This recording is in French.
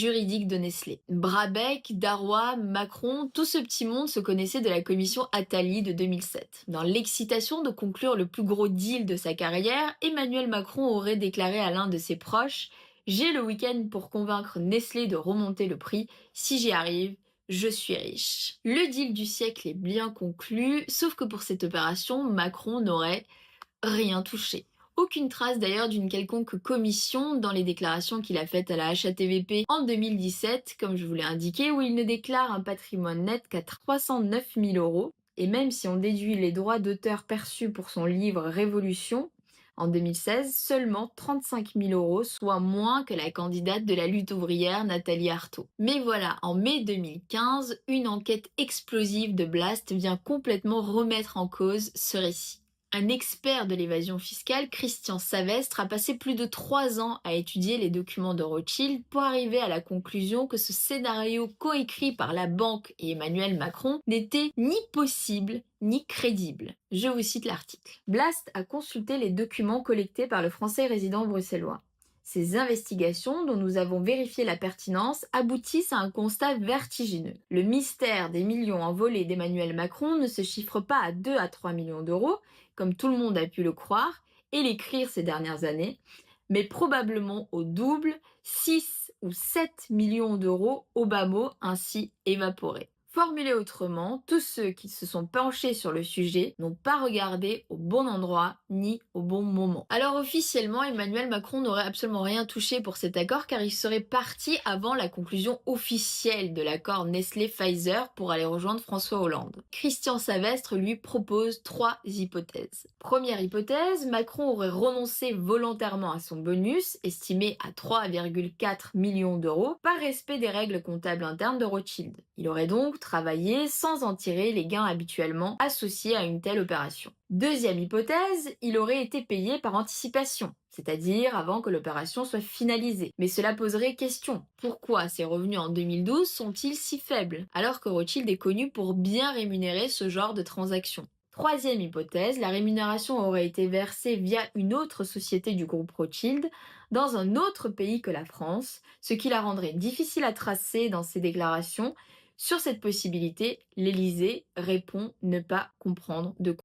juridique de Nestlé. Brabeck, Darrois, Macron, tout ce petit monde se connaissait de la commission Attali de 2007. Dans l'excitation de conclure le plus gros deal de sa carrière, Emmanuel Macron aurait déclaré à l'un de ses proches: «J'ai le week-end pour convaincre Nestlé de remonter le prix. Si j'y arrive, je suis riche.» Le deal du siècle est bien conclu, sauf que pour cette opération, Macron n'aurait rien touché. Aucune trace d'ailleurs d'une quelconque commission dans les déclarations qu'il a faites à la HATVP en 2017, comme je vous l'ai indiqué, où il ne déclare un patrimoine net qu'à 309 000 euros. Et même si on déduit les droits d'auteur perçus pour son livre Révolution en 2016, seulement 35 000 euros, soit moins que la candidate de la lutte ouvrière Nathalie Arthaud. Mais voilà, en mai 2015, une enquête explosive de Blast vient complètement remettre en cause ce récit. Un expert de l'évasion fiscale, Christian Savestre, a passé plus de 3 ans à étudier les documents de Rothschild pour arriver à la conclusion que ce scénario coécrit par la banque et Emmanuel Macron n'était ni possible ni crédible. Je vous cite l'article. Blast a consulté les documents collectés par le Français résident bruxellois. Ces investigations, dont nous avons vérifié la pertinence, aboutissent à un constat vertigineux. Le mystère des millions envolés d'Emmanuel Macron ne se chiffre pas à 2 à 3 millions d'euros, comme tout le monde a pu le croire et l'écrire ces dernières années, mais probablement au double, 6 ou 7 millions d'euros au bas mot ainsi évaporés. Formulé autrement, tous ceux qui se sont penchés sur le sujet n'ont pas regardé au bon endroit ni au bon moment. Alors officiellement, Emmanuel Macron n'aurait absolument rien touché pour cet accord car il serait parti avant la conclusion officielle de l'accord Nestlé-Pfizer pour aller rejoindre François Hollande. Christian Savestre lui propose 3 hypothèses. Première hypothèse, Macron aurait renoncé volontairement à son bonus, estimé à 3,4 millions d'euros, par respect des règles comptables internes de Rothschild. Il aurait donc travaillé sans en tirer les gains habituellement associés à une telle opération. Deuxième hypothèse, il aurait été payé par anticipation, c'est-à-dire avant que l'opération soit finalisée. Mais cela poserait question. Pourquoi ses revenus en 2012 sont-ils si faibles, alors que Rothschild est connu pour bien rémunérer ce genre de transactions? Troisième hypothèse, la rémunération aurait été versée via une autre société du groupe Rothschild dans un autre pays que la France, ce qui la rendrait difficile à tracer dans ses déclarations. Sur cette possibilité, l'Élysée répond ne pas comprendre de quoi